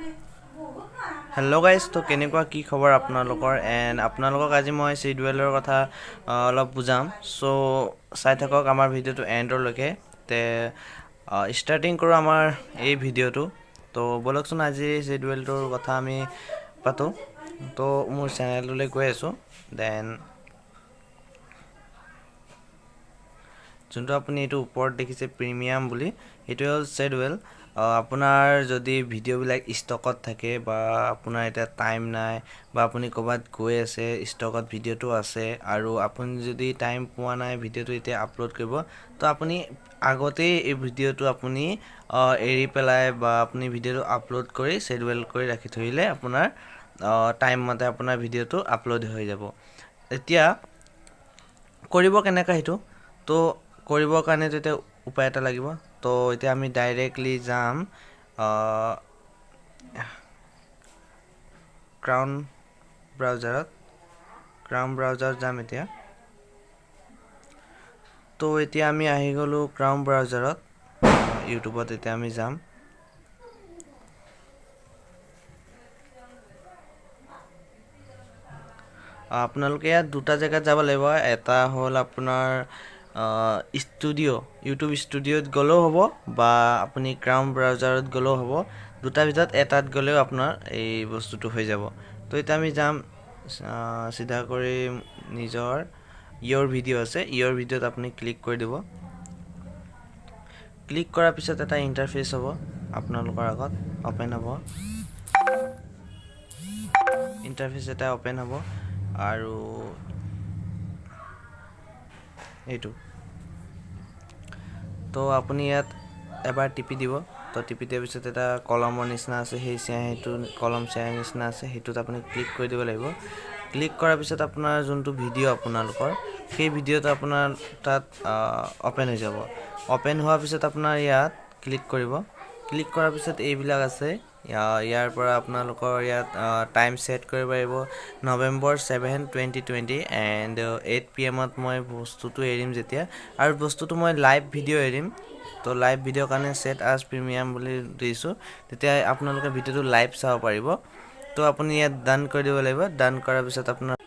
hello guys तो केनेकुवा की खबर आपनालोকৰ and आपनालोকক আজি মই সিডুৱেলৰ কথা অলপ বুজাম সো চাই থাকক আমাৰ ভিডিওটো এন্ডলৈকে তে স্টাৰ্টিং কৰো আমাৰ এই ভিডিওটো তো বলকচোন আজি সিডুৱেলটোৰ কথা আমি পাতো তো মোৰ চেনেললৈ গৈ আছো দেন যোনটো আপুনি এটো ওপৰত দেখিছে প্ৰিমিয়াম বুলি এটো হল সিডুৱেল আপোনাৰ যদি ভিডিও বিলাক ষ্টকত থাকে বা আপোনাৰ এটা টাইম নাই বা আপুনি কবাত গৈ আছে ষ্টকত ভিডিওটো আছে আৰু আপুনি যদি টাইম পোৱা নাই ভিডিওটো এতিয়া আপলোড কৰিব তো আপুনি আগতে এই ভিডিওটো আপুনি এৰি পেলাই বা আপুনি ভিডিওটো আপলোড কৰি সিডুৱেল কৰি ৰাখি থৈলে আপোনাৰ টাইম মতে আপোনাৰ ভিডিওটো আপলোড হৈ যাব এতিয়া কৰিব কেনেকা হেতু তো কৰিবৰ কাৰণে যেতে উপায় এটা লাগিব তো এতিয়া আমি ডাইৰেক্টলি যাম ক্ৰাউন ব্ৰাউজাৰ যাম এতিয়া তো এতিয়া আমি আহি গলো ক্ৰাউন ব্ৰাউজাৰত ইউটিউবত এতিয়া আমি যাম আপোনালোকে ইয়াত দুটা জায়গাত যাব লাগিব এটা হল আপোনাৰ ষ্টুডিও ইউটিউব ষ্টুডিওত গলেও হ'ব বা আপুনি ক্ৰাউন ব্ৰাউজাৰত গলেও হ'ব দুটা ভিতৰত এটাত গলেও আপোনাৰ এই বস্তুটো হৈ যাব তো এটা আমি যাম সিধা কৰি নিজৰ ইয়ৰ ভিডিও আছে ইয়ৰ ভিডিওত আপুনি ক্লিক কৰি দিব ক্লিক কৰাৰ পিছত এটা ইন্টাৰফেস হ'ব আপোনালোকৰ আগত ওপেন হ'ব ইন্টাৰফেস এটা ওপেন হ'ব আৰু এইটো তো আপুনি ইয়াত এবাৰ টিপি দিব তো টিপি দিয়াৰ পিছত এটা কলমৰ নিচিনা আছে সেই সেইটো কলম চেয়াৰ নিচিনা আছে হেতুত আপুনি ক্লিক কৰি দিব লাগিব ক্লিক কৰাৰ পিছত আপোনাৰ যোনটো ভিডিও আপোনালোকৰ সেই ভিডিওটো আপোনাৰ তাত ওপেন হৈ যাব ওপেন হোৱাৰ পিছত আপোনাৰ ইয়াত ক্লিক কৰিব ক্লিক কৰাৰ পিছত এইবিলাক আছে ইয়াৰ পৰা আপোনালোকৰ ইয়াত টাইম সেট কৰিব পাৰিব নৱেম্বৰ 7 2020 এন্ড 8 pm ত মই বস্তুটো এৰিম যেতিয়া আৰু বস্তুটো মই লাইভ ভিডিও এৰিম তো লাইভ ভিডিও কাৰণে সেট আজ প্ৰিমিয়াম বুলি দিছো তেতিয়া আপোনালোকে ভিডিওটো লাইভ চাব পাৰিব তো আপুনি ইয়াত ডান কৰি দিব লাগিব ডান কৰাৰ পিছত আপোনাৰ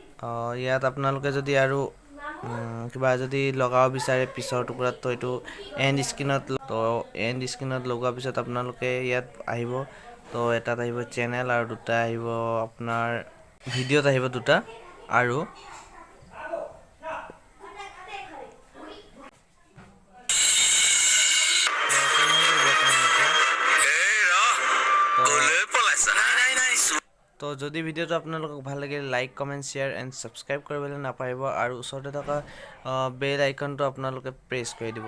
ইয়াত আপোনালোকে যদি আৰু কিবা যদি লগাও বিচাৰে পিছৰ টুকুৰাত তো এটো এন্ড স্ক্ৰিনত লগোৱাৰ পিছত আপোনালোকে ইয়াত আহিব তো এটাত আহিব চেনেল আৰু দুটা আহিব আপোনাৰ ভিডিওত আহিব দুটা আৰু তো যদি ভিডিওটো আপোনালোকক ভাল লাগে like comment share and subscribe কৰিবলৈ নাপাহৰিব আৰু ওচৰতে থকা বেল আইকনটো আপোনালোকে প্ৰেছ কৰি দিব